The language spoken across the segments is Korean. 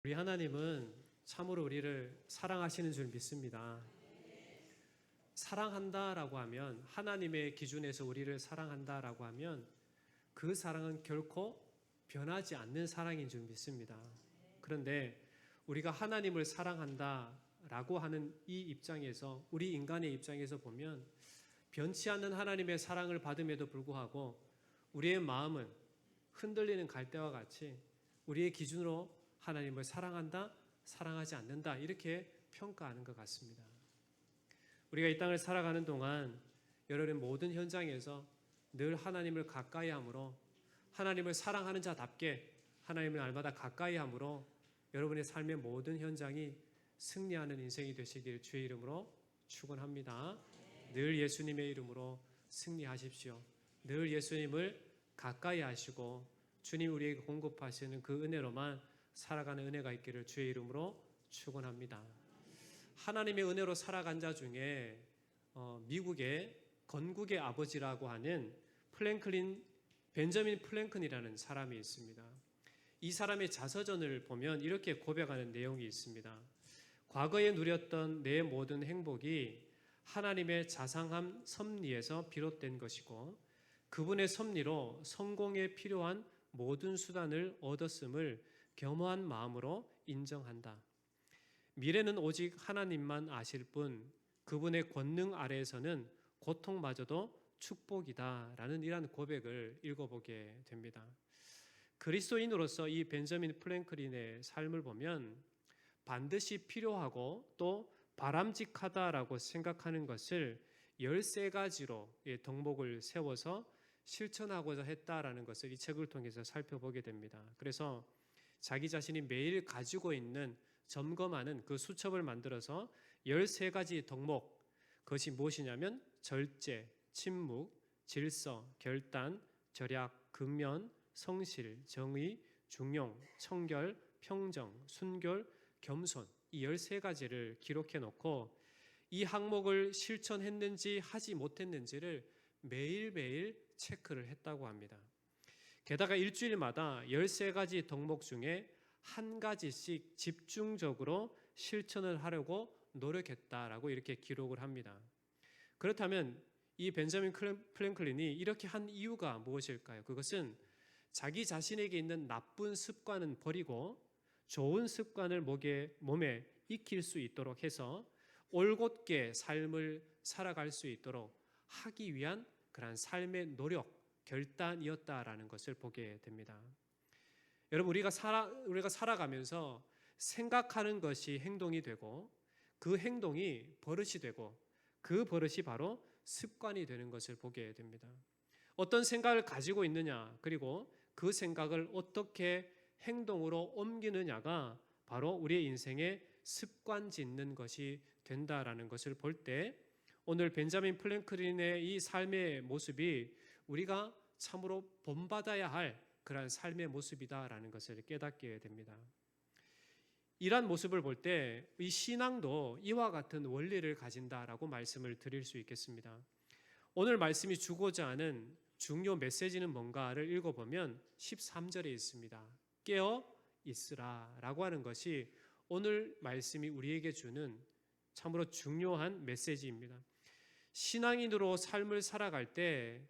우리 하나님은 참으로 우리를 사랑하시는 줄 믿습니다. 사랑한다라고 하면, 하나님의 기준에서 우리를 사랑한다라고 하면 그 사랑은 결코 변하지 않는 사랑인 줄 믿습니다. 그런데 우리가 하나님을 사랑한다라고 하는 이 입장에서, 우리 인간의 입장에서 보면 변치 않는 하나님의 사랑을 받음에도 불구하고 우리의 마음은 흔들리는 갈대와 같이 우리의 기준으로 하나님을 사랑한다, 사랑하지 않는다, 이렇게 평가하는 것 같습니다. 우리가 이 땅을 살아가는 동안 여러분의 모든 현장에서 늘 하나님을 가까이 함으로, 하나님을 사랑하는 자답게 하나님을 날마다 가까이 함으로 여러분의 삶의 모든 현장이 승리하는 인생이 되시길 주의 이름으로 축원합니다. 늘 예수님의 이름으로 승리하십시오. 늘 예수님을 가까이 하시고 주님 우리에게 공급하시는 그 은혜로만 살아가는 은혜가 있기를 주의 이름으로 축원합니다. 하나님의 은혜로 살아간 자 중에 미국의 건국의 아버지라고 하는 벤저민 플랭클린이라는 사람이 있습니다. 이 사람의 자서전을 보면 이렇게 고백하는 내용이 있습니다. 과거에 누렸던 내 모든 행복이 하나님의 자상한 섭리에서 비롯된 것이고 그분의 섭리로 성공에 필요한 모든 수단을 얻었음을 겸허한 마음으로 인정한다. 미래는 오직 하나님만 아실 뿐 그분의 권능 아래에서는 고통마저도 축복이다라는 이러한 고백을 읽어보게 됩니다. 그리스도인으로서 이 벤저민 플랭클린의 삶을 보면 반드시 필요하고 또 바람직하다라고 생각하는 것을 13가지로 덕목을 세워서 실천하고자 했다라는 것을 이 책을 통해서 살펴보게 됩니다. 그래서 자기 자신이 매일 가지고 있는 점검하는 그 수첩을 만들어서 13가지 덕목, 그것이 무엇이냐면 절제, 침묵, 질서, 결단, 절약, 근면, 성실, 정의, 중용, 청결, 평정, 순결, 겸손, 이 13가지를 기록해 놓고 이 항목을 실천했는지 하지 못했는지를 매일매일 체크를 했다고 합니다. 게다가 일주일마다 13가지 덕목 중에 한 가지씩 집중적으로 실천을 하려고 노력했다라고 이렇게 기록을 합니다. 그렇다면 이 벤저민 플랭클린이 이렇게 한 이유가 무엇일까요? 그것은 자기 자신에게 있는 나쁜 습관은 버리고 좋은 습관을 몸에 익힐 수 있도록 해서 올곧게 삶을 살아갈 수 있도록 하기 위한 그런 삶의 노력, 결단이었다라는 것을 보게 됩니다. 여러분, 우리가 살아가면서 생각하는 것이 행동이 되고 그 행동이 버릇이 되고 그 버릇이 바로 습관이 되는 것을 보게 됩니다. 어떤 생각을 가지고 있느냐, 그리고 그 생각을 어떻게 행동으로 옮기느냐가 바로 우리의 인생의 습관 짓는 것이 된다라는 것을 볼 때 오늘 벤저민 플랭클린의 이 삶의 모습이 우리가 참으로 본받아야 할 그러한 삶의 모습이다라는 것을 깨닫게 됩니다. 이러한 모습을 볼 때 이 신앙도 이와 같은 원리를 가진다라고 말씀을 드릴 수 있겠습니다. 오늘 말씀이 주고자 하는 중요 메시지는 뭔가를 읽어보면 13절에 있습니다. 깨어 있으라 라고 하는 것이 오늘 말씀이 우리에게 주는 참으로 중요한 메시지입니다. 신앙인으로 삶을 살아갈 때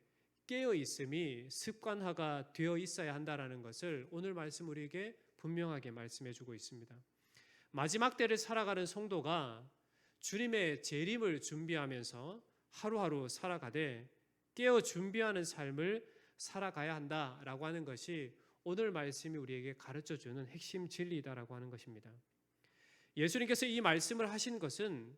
깨어 있음이 습관화가 되어 있어야 한다는 것을 오늘 말씀 우리에게 분명하게 말씀해 주고 있습니다. 마지막 때를 살아가는 성도가 주님의 재림을 준비하면서 하루하루 살아가되 깨어 준비하는 삶을 살아가야 한다라고 하는 것이 오늘 말씀이 우리에게 가르쳐주는 핵심 진리이다라고 하는 것입니다. 예수님께서 이 말씀을 하신 것은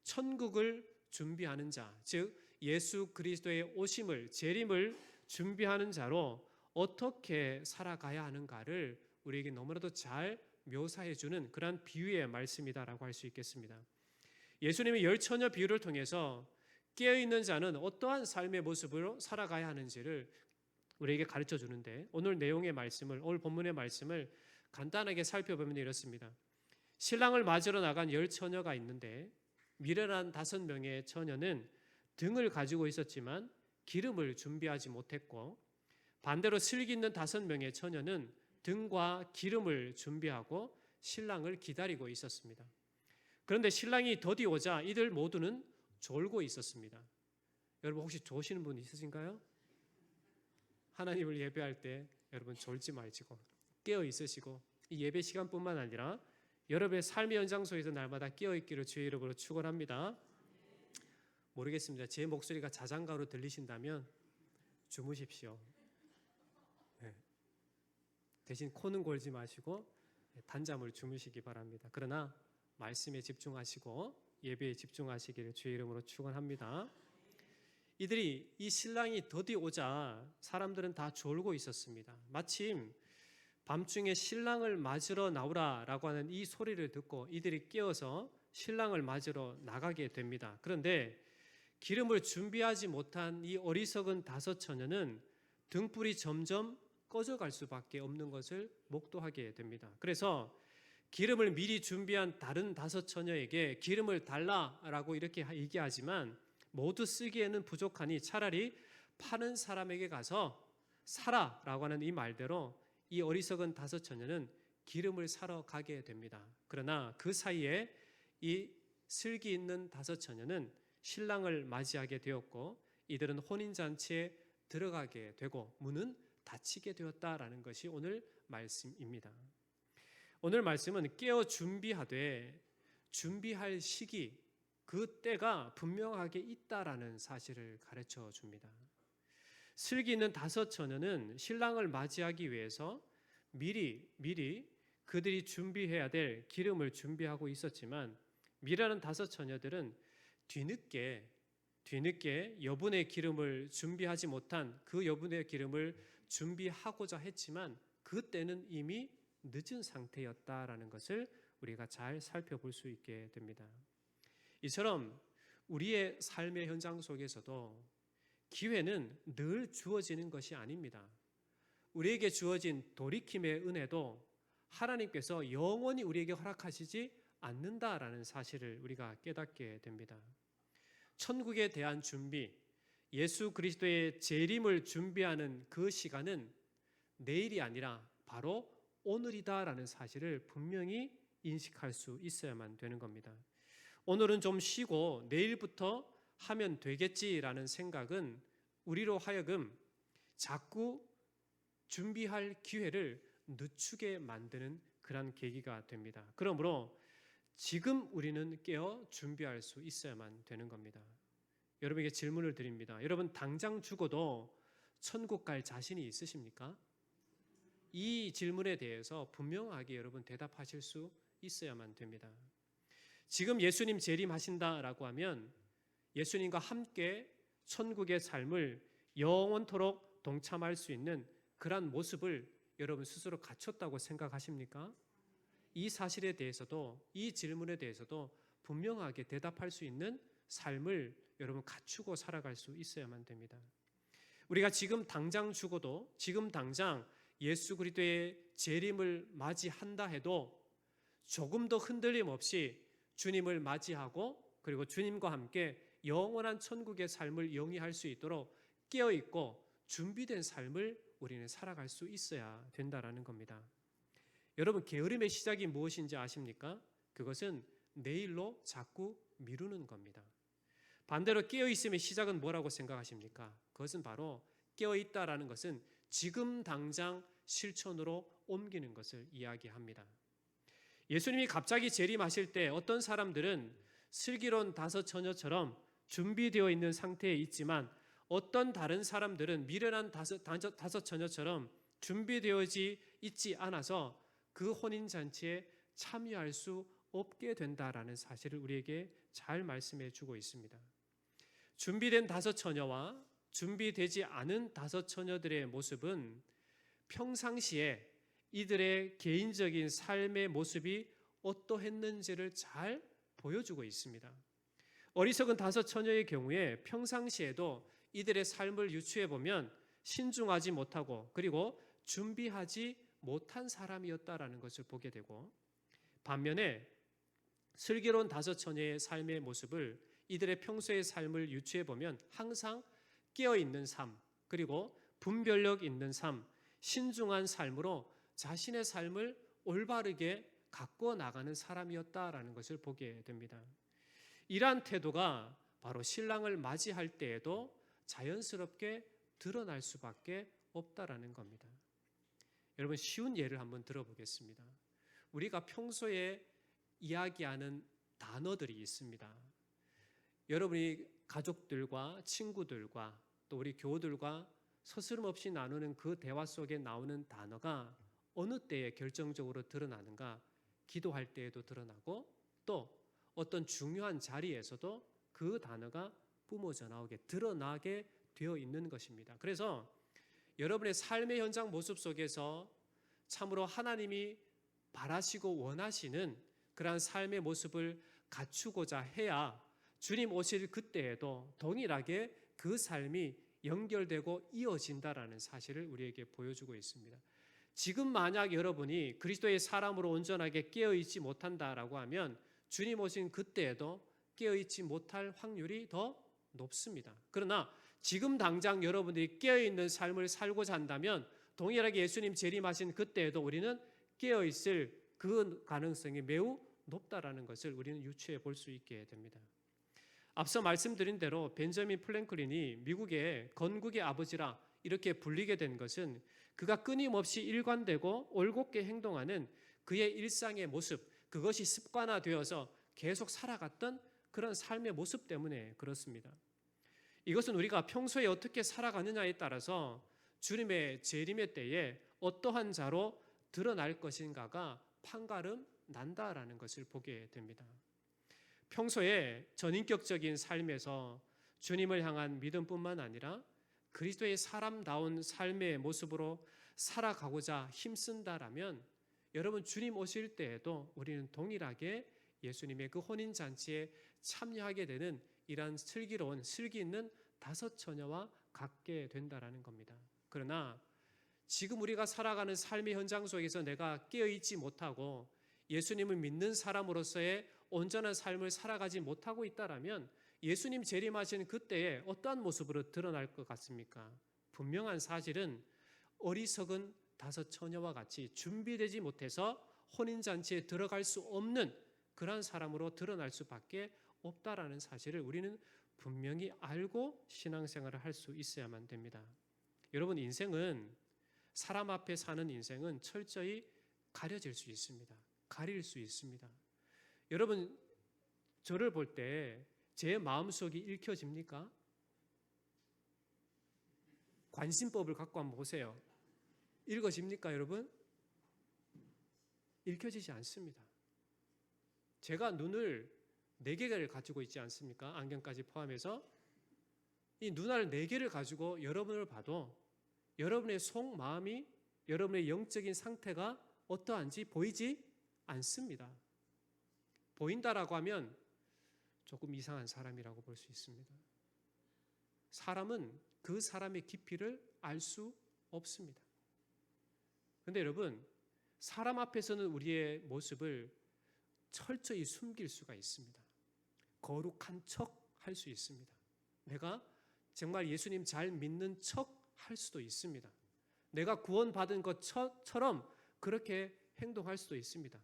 천국을 준비하는 자, 즉 예수 그리스도의 오심을, 재림을 준비하는 자로 어떻게 살아가야 하는가를 우리에게 너무나도 잘 묘사해 주는 그러한 비유의 말씀이다라고 할 수 있겠습니다. 예수님의 열 처녀 비유를 통해서 깨어있는 자는 어떠한 삶의 모습으로 살아가야 하는지를 우리에게 가르쳐 주는데 오늘 본문의 말씀을 간단하게 살펴보면 이렇습니다. 신랑을 맞으러 나간 열 처녀가 있는데 미련한 5명의 처녀는 등을 가지고 있었지만 기름을 준비하지 못했고 반대로 슬기 있는 5명의 처녀는 등과 기름을 준비하고 신랑을 기다리고 있었습니다. 그런데 신랑이 더디 오자 이들 모두는 졸고 있었습니다. 여러분 혹시 조시는 분 있으신가요? 하나님을 예배할 때 여러분 졸지 마시고 깨어 있으시고 이 예배 시간뿐만 아니라 여러분의 삶의 연장소에서 날마다 깨어 있기를 주의 이름으로 축원합니다. 모르겠습니다. 제 목소리가 자장가로 들리신다면 주무십시오. 네. 대신 코는 골지 마시고 단잠을 주무시기 바랍니다. 그러나 말씀에 집중하시고 예배에 집중하시기를 주의 이름으로 축원합니다. 이들이 이 신랑이 더디 오자 사람들은 다 졸고 있었습니다. 마침 밤중에 신랑을 맞으러 나오라라고 하는 이 소리를 듣고 이들이 깨어서 신랑을 맞으러 나가게 됩니다. 그런데 기름을 준비하지 못한 이 어리석은 다섯 처녀는 등불이 점점 꺼져갈 수밖에 없는 것을 목도하게 됩니다. 그래서 기름을 미리 준비한 다른 다섯 처녀에게 기름을 달라라고 이렇게 얘기하지만 모두 쓰기에는 부족하니 차라리 파는 사람에게 가서 사라라고 하는 이 말대로 이 어리석은 다섯 처녀는 기름을 사러 가게 됩니다. 그러나 그 사이에 이 슬기 있는 다섯 처녀는 신랑을 맞이하게 되었고 이들은 혼인잔치에 들어가게 되고 문은 닫히게 되었다라는 것이 오늘 말씀입니다. 오늘 말씀은 깨어 준비하되 준비할 시기 그 때가 분명하게 있다라는 사실을 가르쳐 줍니다. 슬기 있는 다섯 처녀는 신랑을 맞이하기 위해서 미리 그들이 준비해야 될 기름을 준비하고 있었지만 미라는 다섯 처녀들은 뒤늦게 여분의 기름을 준비하지 못한 그 여분의 기름을 준비하고자 했지만 그때는 이미 늦은 상태였다라는 것을 우리가 잘 살펴볼 수 있게 됩니다. 이처럼 우리의 삶의 현장 속에서도 기회는 늘 주어지는 것이 아닙니다. 우리에게 주어진 돌이킴의 은혜도 하나님께서 영원히 우리에게 허락하시지 않는다라는 사실을 우리가 깨닫게 됩니다. 천국에 대한 준비, 예수 그리스도의 재림을 준비하는 그 시간은 내일이 아니라 바로 오늘이다라는 사실을 분명히 인식할 수 있어야만 되는 겁니다. 오늘은 좀 쉬고 내일부터 하면 되겠지라는 생각은 우리로 하여금 자꾸 준비할 기회를 늦추게 만드는 그런 계기가 됩니다. 그러므로 지금 우리는 깨어 준비할 수 있어야만 되는 겁니다. 여러분에게 질문을 드립니다. 여러분 당장 죽어도 천국 갈 자신이 있으십니까? 이 질문에 대해서 분명하게 여러분 대답하실 수 있어야만 됩니다. 지금 예수님 재림하신다라고 하면 예수님과 함께 천국의 삶을 영원토록 동참할 수 있는 그러한 모습을 여러분 스스로 갖췄다고 생각하십니까? 이 사실에 대해서도 이 질문에 대해서도 분명하게 대답할 수 있는 삶을 여러분 갖추고 살아갈 수 있어야만 됩니다. 우리가 지금 당장 죽어도 지금 당장 예수 그리스도의 재림을 맞이한다 해도 조금 더 흔들림 없이 주님을 맞이하고 그리고 주님과 함께 영원한 천국의 삶을 영위할 수 있도록 깨어있고 준비된 삶을 우리는 살아갈 수 있어야 된다라는 겁니다. 여러분 게으름의 시작이 무엇인지 아십니까? 그것은 내일로 자꾸 미루는 겁니다. 반대로 깨어있음의 시작은 뭐라고 생각하십니까? 그것은 바로 깨어있다라는 것은 지금 당장 실천으로 옮기는 것을 이야기합니다. 예수님이 갑자기 재림하실 때 어떤 사람들은 슬기로운 다섯 처녀처럼 준비되어 있는 상태에 있지만 어떤 다른 사람들은 미련한 다섯 처녀처럼 준비되어지 있지 않아서 그 혼인잔치에 참여할 수 없게 된다라는 사실을 우리에게 잘 말씀해 주고 있습니다. 준비된 다섯 처녀와 준비되지 않은 다섯 처녀들의 모습은 평상시에 이들의 개인적인 삶의 모습이 어떠했는지를 잘 보여주고 있습니다. 어리석은 다섯 처녀의 경우에 평상시에도 이들의 삶을 유추해 보면 신중하지 못하고 그리고 준비하지 못한 사람이었다라는 것을 보게 되고 반면에 슬기로운 다섯 처녀의 삶의 모습을 이들의 평소의 삶을 유추해 보면 항상 깨어 있는 삶 그리고 분별력 있는 삶, 신중한 삶으로 자신의 삶을 올바르게 가꾸어 나가는 사람이었다라는 것을 보게 됩니다. 이러한 태도가 바로 신랑을 맞이할 때에도 자연스럽게 드러날 수밖에 없다라는 겁니다. 여러분, 쉬운 예를 한번 들어보겠습니다. 우리가 평소에 이야기하는 단어들이 있습니다. 여러분이 가족들과 친구들과 또 우리 교우들과 서스럼없이 나누는 그 대화 속에 나오는 단어가 어느 때에 결정적으로 드러나는가? 기도할 때에도 드러나고 또 어떤 중요한 자리에서도 그 단어가 뿜어져 나오게 드러나게 되어 있는 것입니다. 그래서 여러분의 삶의 현장 모습 속에서 참으로 하나님이 바라시고 원하시는 그러한 삶의 모습을 갖추고자 해야 주님 오실 그때에도 동일하게 그 삶이 연결되고 이어진다라는 사실을 우리에게 보여주고 있습니다. 지금 만약 여러분이 그리스도의 사람으로 온전하게 깨어있지 못한다라고 하면 주님 오신 그때에도 깨어있지 못할 확률이 더 높습니다. 그러나 지금 당장 여러분들이 깨어있는 삶을 살고자 한다면 동일하게 예수님 재림하신 그때에도 우리는 깨어있을 그 가능성이 매우 높다라는 것을 우리는 유추해 볼 수 있게 됩니다. 앞서 말씀드린 대로 벤저민 프랭클린이 미국의 건국의 아버지라 이렇게 불리게 된 것은 그가 끊임없이 일관되고 올곧게 행동하는 그의 일상의 모습, 그것이 습관화되어서 계속 살아갔던 그런 삶의 모습 때문에 그렇습니다. 이것은 우리가 평소에 어떻게 살아가느냐에 따라서 주님의 재림의 때에 어떠한 자로 드러날 것인가가 판가름 난다라는 것을 보게 됩니다. 평소에 전인격적인 삶에서 주님을 향한 믿음뿐만 아니라 그리스도의 사람다운 삶의 모습으로 살아가고자 힘쓴다라면 여러분 주님 오실 때에도 우리는 동일하게 예수님의 그 혼인잔치에 참여하게 되는 이러한 슬기로운 슬기 있는 다섯 처녀와 같게 된다라는 겁니다. 그러나 지금 우리가 살아가는 삶의 현장 속에서 내가 깨어있지 못하고 예수님을 믿는 사람으로서의 온전한 삶을 살아가지 못하고 있다라면 예수님 재림하시는 그때에 어떠한 모습으로 드러날 것 같습니까? 분명한 사실은 어리석은 다섯 처녀와 같이 준비되지 못해서 혼인잔치에 들어갈 수 없는 그러한 사람으로 드러날 수밖에 없다라는 사실을 우리는 분명히 알고 신앙생활을 할 수 있어야만 됩니다. 여러분, 인생은 사람 앞에 사는 인생은 철저히 가려질 수 있습니다. 가릴 수 있습니다. 여러분, 저를 볼 때 제 마음속이 읽혀집니까? 관심법을 갖고 한번 보세요. 읽어집니까, 여러분? 읽혀지지 않습니다. 제가 눈을 4개를 가지고 있지 않습니까? 안경까지 포함해서. 이 눈알 4개를 가지고 여러분을 봐도 여러분의 속마음이, 여러분의 영적인 상태가 어떠한지 보이지 않습니다. 보인다라고 하면 조금 이상한 사람이라고 볼 수 있습니다. 사람은 그 사람의 깊이를 알 수 없습니다. 그런데 여러분, 사람 앞에서는 우리의 모습을 철저히 숨길 수가 있습니다. 거룩한 척 할 수 있습니다. 내가 정말 예수님 잘 믿는 척 할 수도 있습니다. 내가 구원받은 것처럼 그렇게 행동할 수도 있습니다.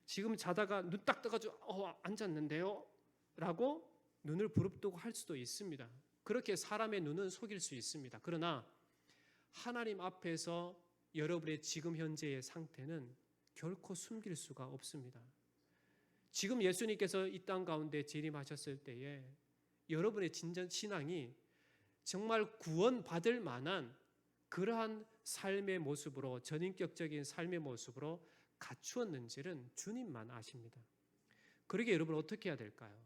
지금 자다가 눈 딱 떠가지고 앉았는데요? 라고 눈을 부릅뜨고 할 수도 있습니다. 그렇게 사람의 눈은 속일 수 있습니다. 그러나 하나님 앞에서 여러분의 지금 현재의 상태는 결코 숨길 수가 없습니다. 지금 예수님께서 이 땅 가운데 재림하셨을 때에 여러분의 진정 신앙이 정말 구원받을 만한 그러한 삶의 모습으로, 전인격적인 삶의 모습으로 갖추었는지는 주님만 아십니다. 그러게 여러분 어떻게 해야 될까요?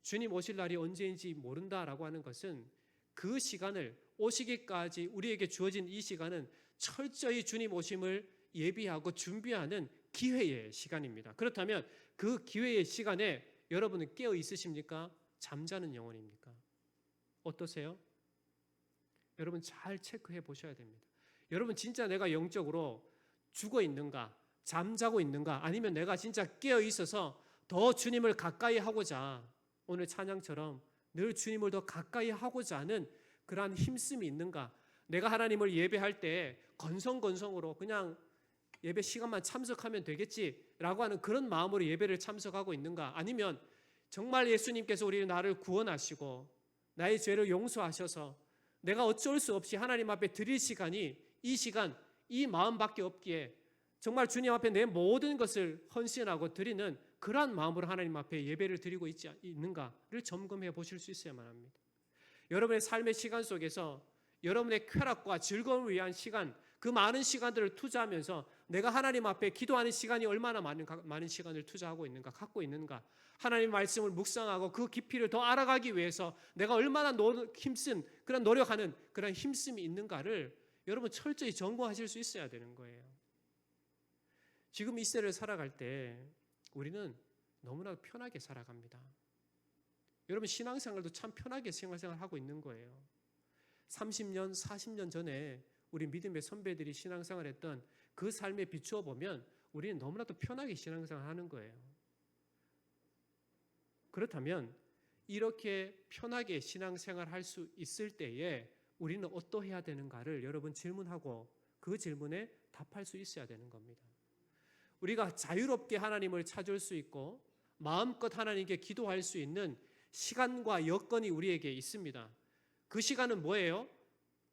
주님 오실 날이 언제인지 모른다라고 하는 것은 그 시간을, 오시기까지 우리에게 주어진 이 시간은 철저히 주님 오심을 예비하고 준비하는 기회의 시간입니다. 그렇다면 그 기회의 시간에 여러분은 깨어 있으십니까? 잠자는 영혼입니까? 어떠세요? 여러분 잘 체크해 보셔야 됩니다. 여러분 진짜 내가 영적으로 죽어 있는가? 잠자고 있는가? 아니면 내가 진짜 깨어 있어서 더 주님을 가까이 하고자, 오늘 찬양처럼 늘 주님을 더 가까이 하고자 하는 그러한 힘씀이 있는가? 내가 하나님을 예배할 때 건성건성으로 그냥 예배 시간만 참석하면 되겠지라고 하는 그런 마음으로 예배를 참석하고 있는가? 아니면 정말 예수님께서 나를 구원하시고 나의 죄를 용서하셔서 내가 어쩔 수 없이 하나님 앞에 드릴 시간이 이 시간, 이 마음밖에 없기에 정말 주님 앞에 내 모든 것을 헌신하고 드리는 그러한 마음으로 하나님 앞에 예배를 드리고 있는가를 점검해 보실 수 있어야만 합니다. 여러분의 삶의 시간 속에서 여러분의 쾌락과 즐거움을 위한 시간, 그 많은 시간들을 투자하면서 내가 하나님 앞에 기도하는 시간이 얼마나 많은 시간을 투자하고 있는가, 갖고 있는가, 하나님 말씀을 묵상하고 그 깊이를 더 알아가기 위해서 내가 얼마나 힘쓴 그런 노력하는 그런 힘씀이 있는가를 여러분 철저히 점검하실 수 있어야 되는 거예요. 지금 이 세를 살아갈 때 우리는 너무나 편하게 살아갑니다. 여러분 신앙생활도 참 편하게 생활하고 있는 거예요. 30년, 40년 전에 우리 믿음의 선배들이 신앙생활 했던 그 삶에 비추어 보면 우리는 너무나도 편하게 신앙생활 하는 거예요. 그렇다면 이렇게 편하게 신앙생활 할 수 있을 때에 우리는 어떠해야 되는가를 여러분 질문하고 그 질문에 답할 수 있어야 되는 겁니다. 우리가 자유롭게 하나님을 찾을 수 있고 마음껏 하나님께 기도할 수 있는 시간과 여건이 우리에게 있습니다. 그 시간은 뭐예요?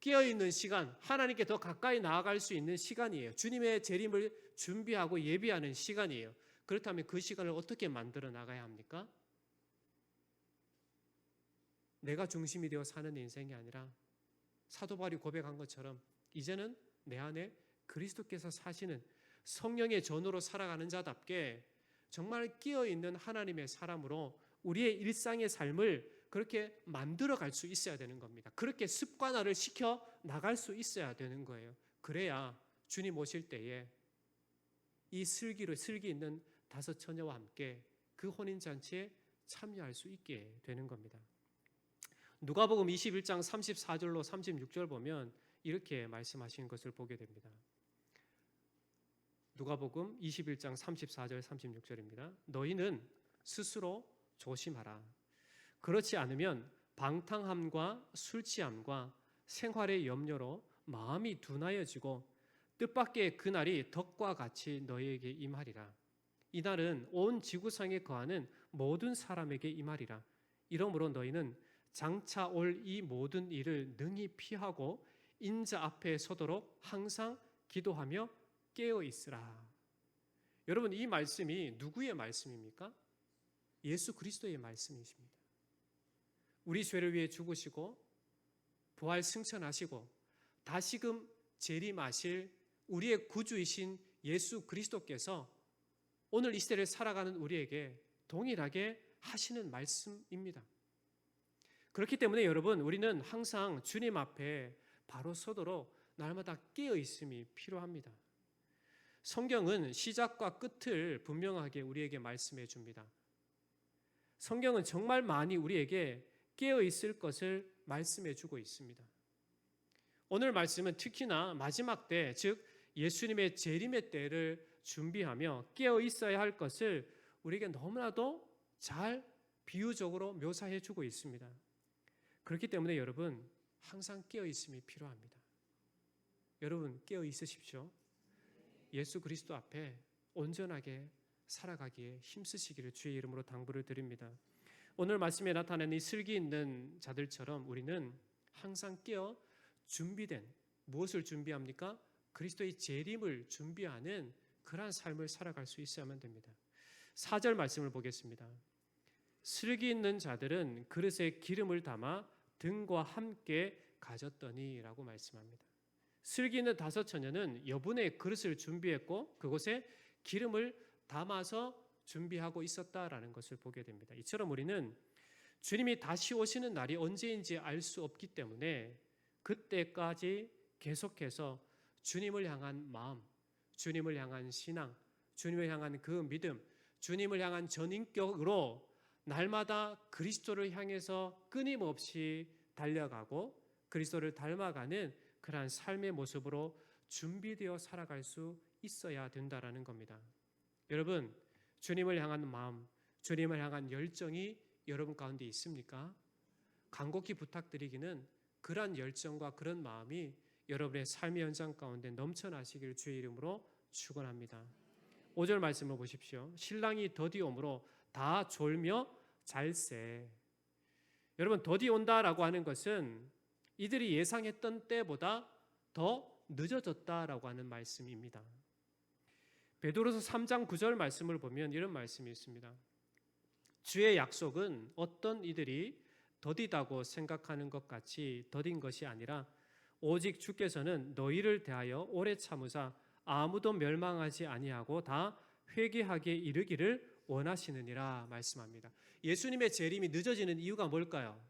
깨어있는 시간, 하나님께 더 가까이 나아갈 수 있는 시간이에요. 주님의 재림을 준비하고 예비하는 시간이에요. 그렇다면 그 시간을 어떻게 만들어 나가야 합니까? 내가 중심이 되어 사는 인생이 아니라 사도 바울이 고백한 것처럼 이제는 내 안에 그리스도께서 사시는 성령의 전으로 살아가는 자답게 정말 깨어있는 하나님의 사람으로 우리의 일상의 삶을 그렇게 만들어갈 수 있어야 되는 겁니다. 그렇게 습관화를 시켜 나갈 수 있어야 되는 거예요. 그래야 주님 오실 때에 이 슬기 있는 5 처녀와 함께 그 혼인잔치에 참여할 수 있게 되는 겁니다. 누가복음 21장 34절로 36절 보면 이렇게 말씀하신 것을 보게 됩니다. 누가복음 21장 34절 36절입니다. 너희는 스스로 조심하라. 그렇지 않으면 방탕함과 술취함과 생활의 염려로 마음이 둔하여지고 뜻밖의 그날이 덕과 같이 너희에게 임하리라. 이날은 온 지구상에 거하는 모든 사람에게 임하리라. 이러므로 너희는 장차 올 이 모든 일을 능히 피하고 인자 앞에 서도록 항상 기도하며 깨어 있으라. 여러분 이 말씀이 누구의 말씀입니까? 예수 그리스도의 말씀이십니다. 우리 죄를 위해 죽으시고 부활 승천하시고 다시금 재림하실 우리의 구주이신 예수 그리스도께서 오늘 이 시대를 살아가는 우리에게 동일하게 하시는 말씀입니다. 그렇기 때문에 여러분 우리는 항상 주님 앞에 바로 서도록 날마다 깨어 있음이 필요합니다. 성경은 시작과 끝을 분명하게 우리에게 말씀해 줍니다. 성경은 정말 많이 우리에게 깨어 있을 것을 말씀해 주고 있습니다. 오늘 말씀은 특히나 마지막 때, 즉 예수님의 재림의 때를 준비하며 깨어 있어야 할 것을 우리에게 너무나도 잘 비유적으로 묘사해 주고 있습니다. 그렇기 때문에 여러분 항상 깨어 있음이 필요합니다. 여러분 깨어 있으십시오. 예수 그리스도 앞에 온전하게 살아가기에 힘쓰시기를 주의 이름으로 당부를 드립니다. 오늘 말씀에 나타나는 이 슬기 있는 자들처럼 우리는 항상 깨어 준비된, 무엇을 준비합니까? 그리스도의 재림을 준비하는 그러한 삶을 살아갈 수 있어야만 됩니다. 4절 말씀을 보겠습니다. 슬기 있는 자들은 그릇에 기름을 담아 등과 함께 가졌더니 라고 말씀합니다. 슬기 있는 5 처녀는 여분의 그릇을 준비했고 그곳에 기름을 담아서 준비하고 있었다라는 것을 보게 됩니다. 이처럼 우리는 주님이 다시 오시는 날이 언제인지 알 수 없기 때문에 그때까지 계속해서 주님을 향한 마음, 주님을 향한 신앙, 주님을 향한 그 믿음, 주님을 향한 전인격으로 날마다 그리스도를 향해서 끊임없이 달려가고 그리스도를 닮아가는 그러한 삶의 모습으로 준비되어 살아갈 수 있어야 된다라는 겁니다. 여러분, 주님을 향한 마음, 주님을 향한 열정이 여러분 가운데 있습니까? 간곡히 부탁드리기는 그러한 열정과 그런 마음이 여러분의 삶의 현장 가운데 넘쳐나시기를 주의 이름으로 축원합니다. 5절 말씀을 보십시오. 신랑이 더디 오므로 다 졸며 잘세. 여러분, 더디 온다라고 하는 것은 이들이 예상했던 때보다 더 늦어졌다라고 하는 말씀입니다. 베드로서 3장 9절 말씀을 보면 이런 말씀이 있습니다. 주의 약속은 어떤 이들이 더디다고 생각하는 것 같이 더딘 것이 아니라 오직 주께서는 너희를 대하여 오래 참으사 아무도 멸망하지 아니하고 다 회개하게 이르기를 원하시느니라 말씀합니다. 예수님의 재림이 늦어지는 이유가 뭘까요?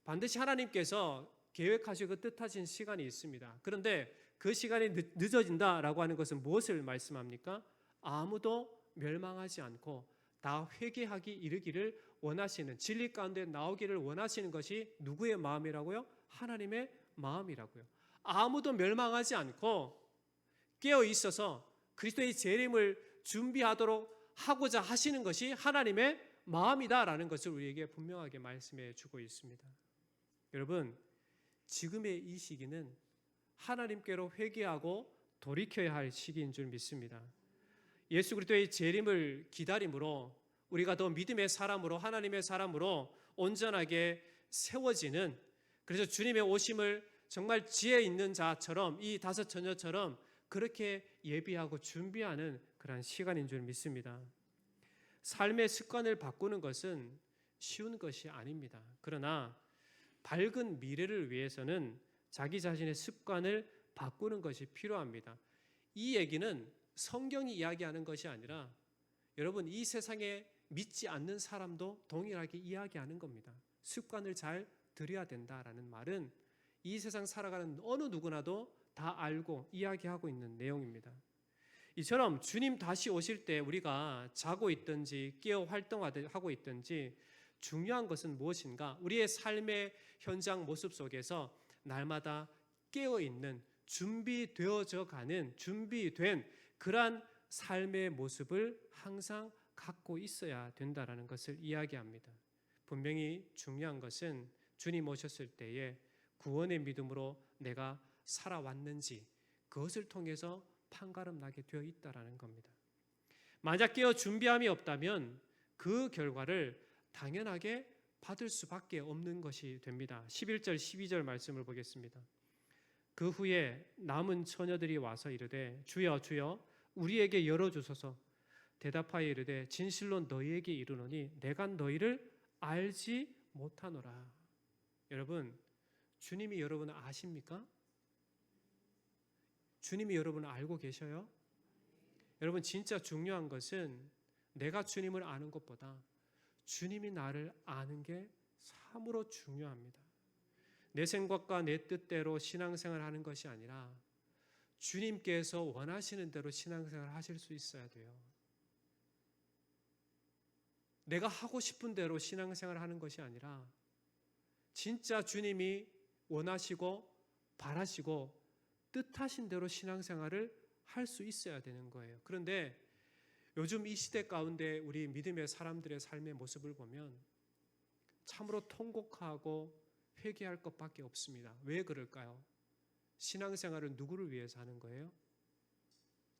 반드시 하나님께서 계획하시고 뜻하신 시간이 있습니다. 그런데 그 시간이 늦어진다라고 하는 것은 무엇을 말씀합니까? 아무도 멸망하지 않고 다 회개하기 이르기를 원하시는, 진리 가운데 나오기를 원하시는 것이 누구의 마음이라고요? 하나님의 마음이라고요. 아무도 멸망하지 않고 깨어 있어서 그리스도의 재림을 준비하도록 하고자 하시는 것이 하나님의 마음이다라는 것을 우리에게 분명하게 말씀해 주고 있습니다. 여러분, 지금의 이 시기는 하나님께로 회개하고 돌이켜야 할 시기인 줄 믿습니다. 예수 그리스도의 재림을 기다림으로 우리가 더 믿음의 사람으로, 하나님의 사람으로 온전하게 세워지는, 그래서 주님의 오심을 정말 지혜 있는 자처럼, 이 다섯 처녀처럼 그렇게 예비하고 준비하는 그런 시간인 줄 믿습니다. 삶의 습관을 바꾸는 것은 쉬운 것이 아닙니다. 그러나 밝은 미래를 위해서는 자기 자신의 습관을 바꾸는 것이 필요합니다. 이 얘기는 성경이 이야기하는 것이 아니라 여러분, 이 세상에 믿지 않는 사람도 동일하게 이야기하는 겁니다. 습관을 잘 들여야 된다라는 말은 이 세상 살아가는 어느 누구나도 다 알고 이야기하고 있는 내용입니다. 이처럼 주님 다시 오실 때 우리가 자고 있든지 깨어 활동하고 있든지 중요한 것은 무엇인가? 우리의 삶의 현장 모습 속에서 날마다 깨어있는, 준비되어져 가는, 준비된 그러한 삶의 모습을 항상 갖고 있어야 된다는 것을 이야기합니다. 분명히 중요한 것은 주님 오셨을 때에 구원의 믿음으로 내가 살아왔는지 그것을 통해서 판가름 나게 되어 있다는 겁니다. 만약 깨어 준비함이 없다면 그 결과를 당연하게 받을 수밖에 없는 것이 됩니다. 11절 12절 말씀을 보겠습니다. 그 후에 남은 처녀들이 와서 이르되 주여 주여 우리에게 열어주소서. 대답하여 이르되 진실로 너희에게 이르노니 내가 너희를 알지 못하노라. 여러분, 주님이 여러분을 아십니까? 주님이 여러분을 알고 계셔요? 여러분, 진짜 중요한 것은 내가 주님을 아는 것보다 주님이 나를 아는 게 참으로 중요합니다. 내 생각과 내 뜻대로 신앙생활 하는 것이 아니라 주님께서 원하시는 대로 신앙생활 하실 수 있어야 돼요. 내가 하고 싶은 대로 신앙생활 하는 것이 아니라 진짜 주님이 원하시고 바라시고 뜻하신 대로 신앙생활을 할 수 있어야 되는 거예요. 그런데 요즘 이 시대 가운데 우리 믿음의 사람들의 삶의 모습을 보면 참으로 통곡하고 회개할 것밖에 없습니다. 왜 그럴까요? 신앙생활은 누구를 위해서 하는 거예요?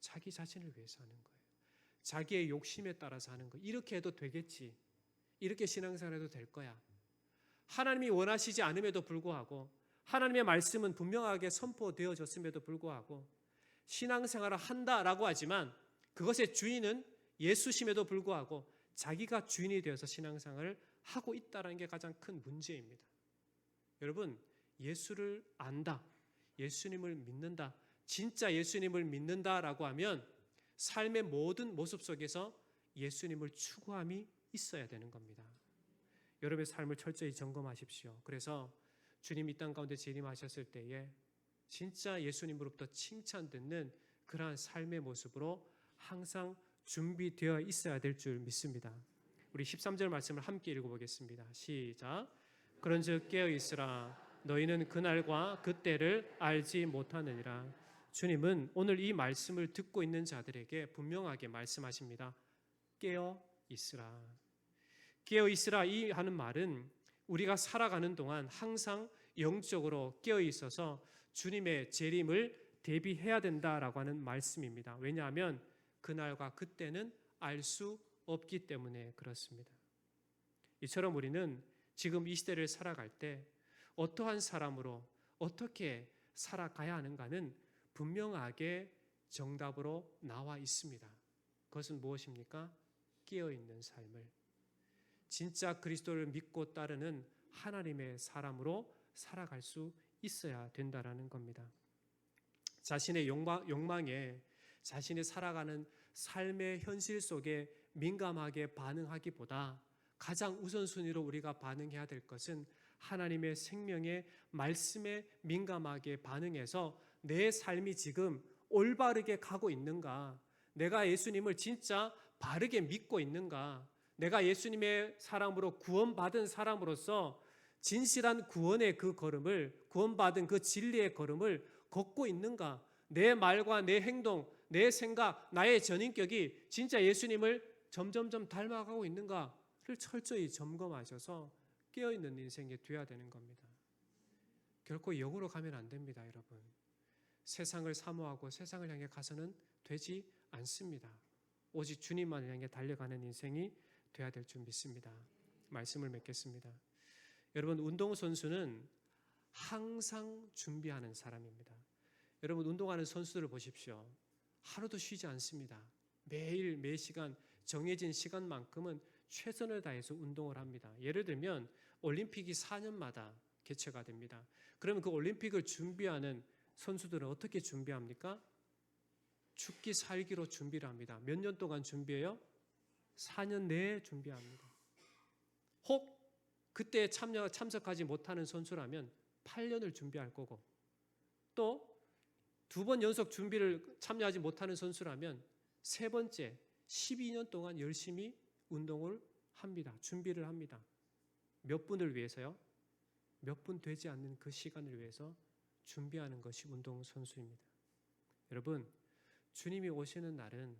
자기 자신을 위해서 하는 거예요. 자기의 욕심에 따라서 하는 거예요. 이렇게 해도 되겠지. 이렇게 신앙생활해도 될 거야. 하나님이 원하시지 않음에도 불구하고 하나님의 말씀은 분명하게 선포되어졌음에도 불구하고 신앙생활을 한다라고 하지만 그것의 주인은 예수심에도 불구하고 자기가 주인이 되어서 신앙생활을 하고 있다는 게 가장 큰 문제입니다. 여러분, 예수를 안다, 예수님을 믿는다, 진짜 예수님을 믿는다라고 하면 삶의 모든 모습 속에서 예수님을 추구함이 있어야 되는 겁니다. 여러분의 삶을 철저히 점검하십시오. 그래서 주님 이 땅 가운데 재림하셨을 때에 진짜 예수님으로부터 칭찬 듣는 그러한 삶의 모습으로 항상 준비되어 있어야 될 줄 믿습니다. 우리 13절 말씀을 함께 읽어보겠습니다. 시작. 그런즉 깨어 있으라. 너희는 그날과 그때를 알지 못하느니라. 주님은 오늘 이 말씀을 듣고 있는 자들에게 분명하게 말씀하십니다. 깨어 있으라. 깨어 있으라 이 하는 말은 우리가 살아가는 동안 항상 영적으로 깨어 있어서 주님의 재림을 대비해야 된다라고 하는 말씀입니다. 왜냐하면 그날과 그때는 알 수 없기 때문에 그렇습니다. 이처럼 우리는 지금 이 시대를 살아갈 때 어떠한 사람으로 어떻게 살아가야 하는가는 분명하게 정답으로 나와 있습니다. 그것은 무엇입니까? 깨어있는 삶을, 진짜 그리스도를 믿고 따르는 하나님의 사람으로 살아갈 수 있어야 된다라는 겁니다. 자신의 욕망에 자신이 살아가는 삶의 현실 속에 민감하게 반응하기보다 가장 우선순위로 우리가 반응해야 될 것은 하나님의 생명의 말씀에 민감하게 반응해서 내 삶이 지금 올바르게 가고 있는가, 내가 예수님을 진짜 바르게 믿고 있는가, 내가 예수님의 사람으로 구원받은 사람으로서 진실한 구원의 그 걸음을, 구원받은 그 진리의 걸음을 걷고 있는가, 내 말과 내 행동, 내 생각, 나의 전인격이 진짜 예수님을 점점점 닮아가고 있는가를 철저히 점검하셔서 깨어있는 인생이 되어야 되는 겁니다. 결코 영으로 가면 안 됩니다, 여러분. 세상을 사모하고 세상을 향해 가서는 되지 않습니다. 오직 주님만을 향해 달려가는 인생이 되어야 될 줄 믿습니다. 말씀을 맺겠습니다. 여러분, 운동선수는 항상 준비하는 사람입니다. 여러분, 운동하는 선수들을 보십시오. 하루도 쉬지 않습니다. 매일 매시간 정해진 시간만큼은 최선을 다해서 운동을 합니다. 예를 들면 올림픽이 4년마다 개최가 됩니다. 그러면 그 올림픽을 준비하는 선수들은 어떻게 준비합니까? 죽기 살기로 준비를 합니다. 몇 년 동안 준비해요? 4년 내에 준비합니다. 혹 그때 참석하지 못하는 선수라면 8년을 준비할 거고, 또 2번 연속 준비를 참여하지 못하는 선수라면 세 번째 12년 동안 열심히 운동을 합니다. 준비를 합니다. 몇 분을 위해서요? 몇 분 되지 않는 그 시간을 위해서 준비하는 것이 운동선수입니다. 여러분, 주님이 오시는 날은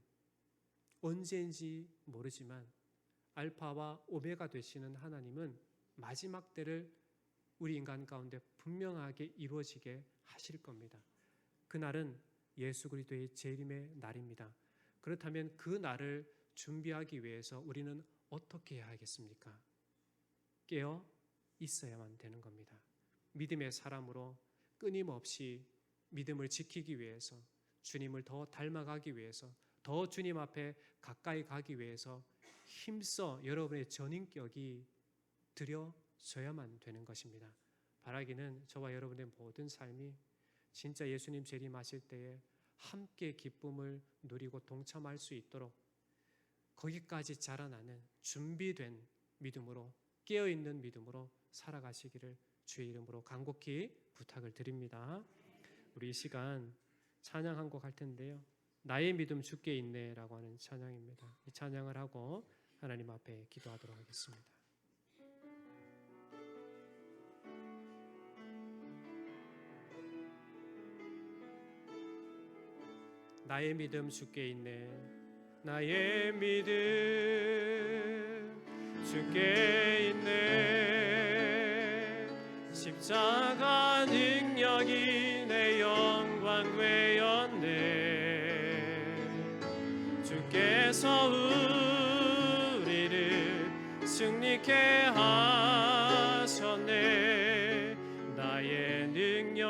언제인지 모르지만 알파와 오메가 되시는 하나님은 마지막 때를 우리 인간 가운데 분명하게 이루어지게 하실 겁니다. 그날은 예수 그리스도의 재림의 날입니다. 그렇다면 그 날을 준비하기 위해서 우리는 어떻게 해야 하겠습니까? 깨어 있어야만 되는 겁니다. 믿음의 사람으로 끊임없이 믿음을 지키기 위해서, 주님을 더 닮아가기 위해서, 더 주님 앞에 가까이 가기 위해서 힘써 여러분의 전인격이 들여져야만 되는 것입니다. 바라기는 저와 여러분의 모든 삶이 진짜 예수님 재림하실 때에 함께 기쁨을 누리고 동참할 수 있도록 거기까지 자라나는 준비된 믿음으로, 깨어있는 믿음으로 살아가시기를 주의 이름으로 간곡히 부탁을 드립니다. 우리 이 시간 찬양 한 곡 할 텐데요. 나의 믿음 주께 있네라고 하는 찬양입니다. 이 찬양을 하고 하나님 앞에 기도하도록 하겠습니다. 나의 믿음 주께 있네. 나의 믿음 주께 있네. 십자가 능력이 내 영광 되었네. 주께서 우리를 승리케 하셨네. 나의 능력,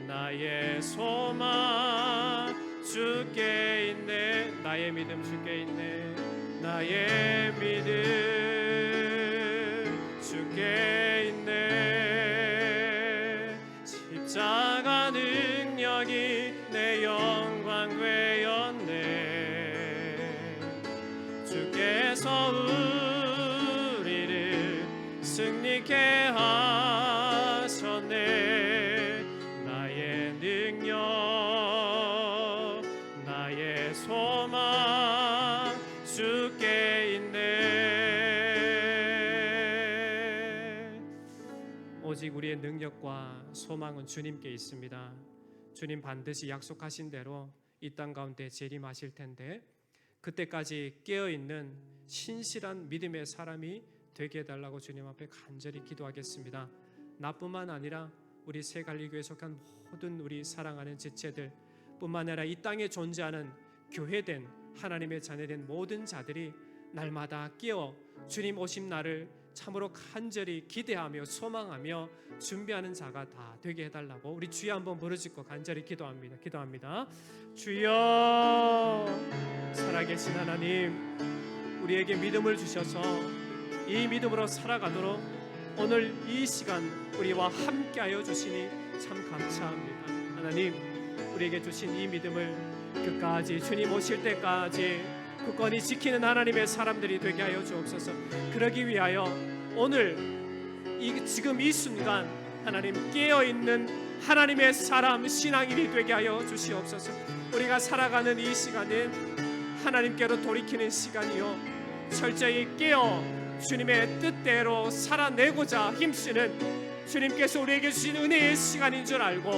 나의 소망 주께 있네. 나의 믿음 주께 있네. 나의 믿음 주께 있네. 십자가 능력이 내 영광 되었네. 주께서 우리를 승리케 하셨네. 나의 능력, 나의 소망 주께 있네. 오직 우리의 능력과 소망은 주님께 있습니다. 주님 반드시 약속하신 대로 이 땅 가운데 재림하실 텐데 그때까지 깨어있는 신실한 믿음의 사람이 되게 해달라고 주님 앞에 간절히 기도하겠습니다. 나뿐만 아니라 우리 새갈리교회에 속한 모든 우리 사랑하는 지체들 뿐만 아니라 이 땅에 존재하는 교회된 하나님의 자녀된 모든 자들이 날마다 깨어 주님 오심 날을 참으로 간절히 기대하며 소망하며 준비하는 자가 다 되게 해달라고 우리 주여 한번 부르짖고 간절히 기도합니다. 주여, 살아계신 하나님, 우리에게 믿음을 주셔서 이 믿음으로 살아가도록 오늘 이 시간 우리와 함께하여 주시니 참 감사합니다. 하나님, 우리에게 주신 이 믿음을 끝까지 주님 오실 때까지 굳건히 지키는 하나님의 사람들이 되게 하여 주옵소서. 그러기 위하여 오늘 지금 이 순간 하나님 깨어있는 하나님의 사람 신앙인이 되게 하여 주시옵소서. 우리가 살아가는 이 시간은 하나님께로 돌이키는 시간이요, 철저히 깨어 주님의 뜻대로 살아내고자 힘쓰는 주님께서 우리에게 주신 은혜의 시간인 줄 알고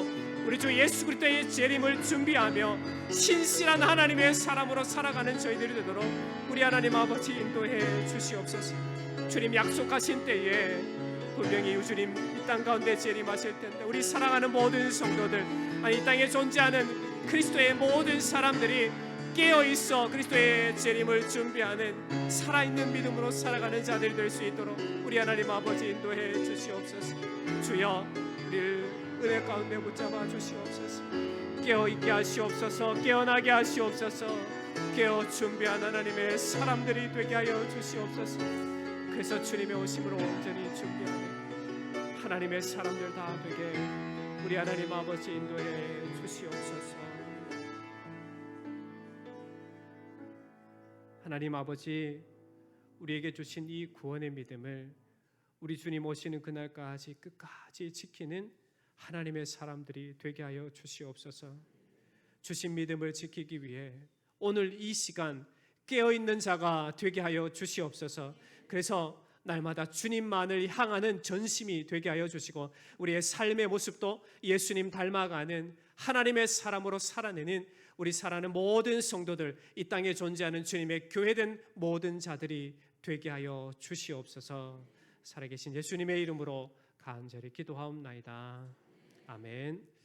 우리 주 예수 그리스도의 재림을 준비하며 신실한 하나님의 사람으로 살아가는 저희들이 되도록 우리 하나님 아버지 인도해 주시옵소서. 주님 약속하신 때에 분명히 주님 이 땅 가운데 재림하실 텐데 우리 사랑하는 모든 성도들, 이 땅에 존재하는 그리스도의 모든 사람들이 깨어있어 그리스도의 재림을 준비하는 살아있는 믿음으로 살아가는 자들이 될 수 있도록 우리 하나님 아버지 인도해 주시옵소서. 주여, 우리를 은혜 가운데 붙잡아 주시옵소서. 깨어있게 하시옵소서. 깨어나게 하시옵소서. 깨어 준비한 하나님의 사람들이 되게 하여 주시옵소서. 그래서 주님의 오심으로 온전히 준비하는 하나님의 사람들 다 되게 우리 하나님 아버지 인도해 주시옵소서. 하나님 아버지, 우리에게 주신 이 구원의 믿음을 우리 주님 오시는 그날까지 끝까지 지키는 하나님의 사람들이 되게 하여 주시옵소서. 주신 믿음을 지키기 위해 오늘 이 시간 깨어있는 자가 되게 하여 주시옵소서. 그래서 날마다 주님만을 향하는 전심이 되게 하여 주시고 우리의 삶의 모습도 예수님 닮아가는 하나님의 사람으로 살아내는 우리 사랑하는 모든 성도들, 이 땅에 존재하는 주님의 교회된 모든 자들이 되게 하여 주시옵소서. 살아계신 예수님의 이름으로 간절히 기도하옵나이다. 아멘.